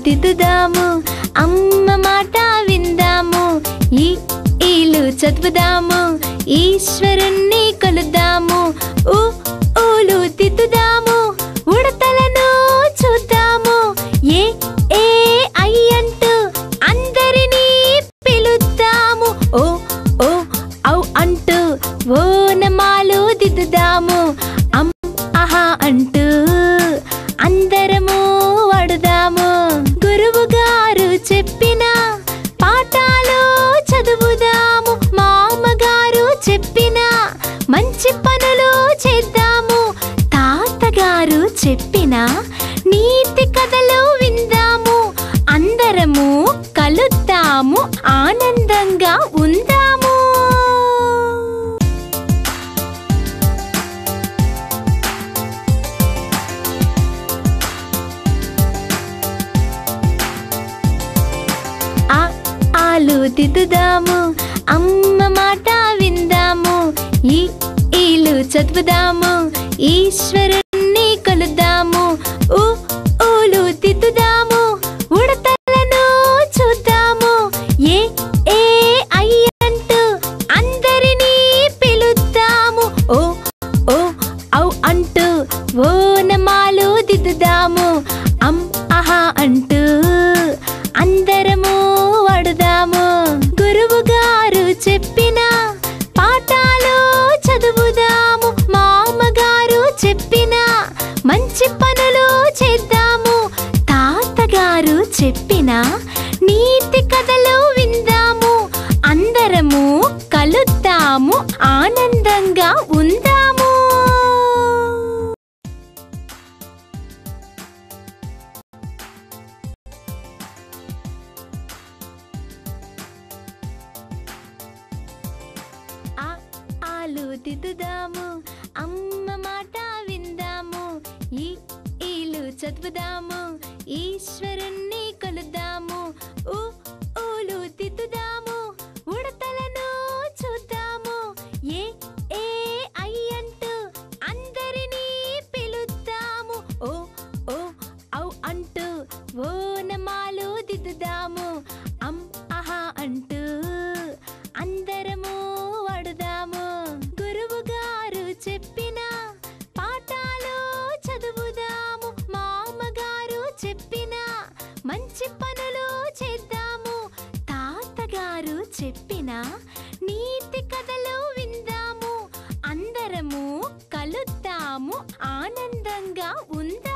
దిద్దుదాము, అమ్మ మాట విందాము, ఈ ఈలు చదువుదాము, ఈశ్వరుణ్ణి కొలుద్దాము, ఊలు దిద్దుదాము, ఉడతలను చూద్దాము, ఏ ఏ ఐ అంటూ అందరినీ పిలుద్దాము, ఓ ఓ ఔ అంటూ ఓనమాలు దిద్దుదాము, ఆహా అంటూ అందరము వాడుదాము. గురువు గారు చెప్పిన పాఠాలు చదువుదాము, మామగారు చెప్పిన మంచి పనులు చేద్దాము, తాతగారు చెప్పిన నీతి కథలు విందాము, అందరము కలుద్దాము, ఆనందంగా ఉందాము. ఆలు దిద్దుదాము, అమ్మ మాట విందాము, ఈ ఈలు చదువుదాము, ఈశ్వరుణ్ణి కొలుద్దాము, ఊలు దిద్దుదాము, ఉడతలను చూద్దాము, ఏ ఏ ఐ అంటూ అందరినీ పిలుద్దాము, ఓ ఓ ఔ అంటూ ఓనమాలు దిద్దుదాము, ఆహా అంటూ అందరము వాడుదాము. గురువు గారు చెప్పిన పాఠాలు చదువుదాము, మామగారు చెప్పిన మంచి పనులు చేద్దాము, తాతగారు చెప్పిన నీతి కథలు విందాము, అందరము కలుద్దాము, ఆనందంగా ఉందాము. ఆలు దిద్దుదాము, అమ్మ మాట విందాము, ఈ ఈలు చదువుదాము, ఈశ్వరుణ్ణి కొలుద్దాము, ఊలు దిద్దుదాము, ఉడతలను చూద్దాము, ఏ ఏ ఐ అంటూ అందరినీ పిలుద్దాము, ఓ ఓ ఔ అంటూ ఓనమాలు దిద్దుదాము, ఆహా అంటూ అందరము వాడుదాము. గురువు గారు చెప్పిన పాఠాలు చదువుదాము, మామగారు చెప్పిన మంచి పనులు చేద్దాము, తాతగారు చెప్పిన నీతి కథలు విందాము, అందరము కలుద్దాము, ఆనందంగా ఉందాము.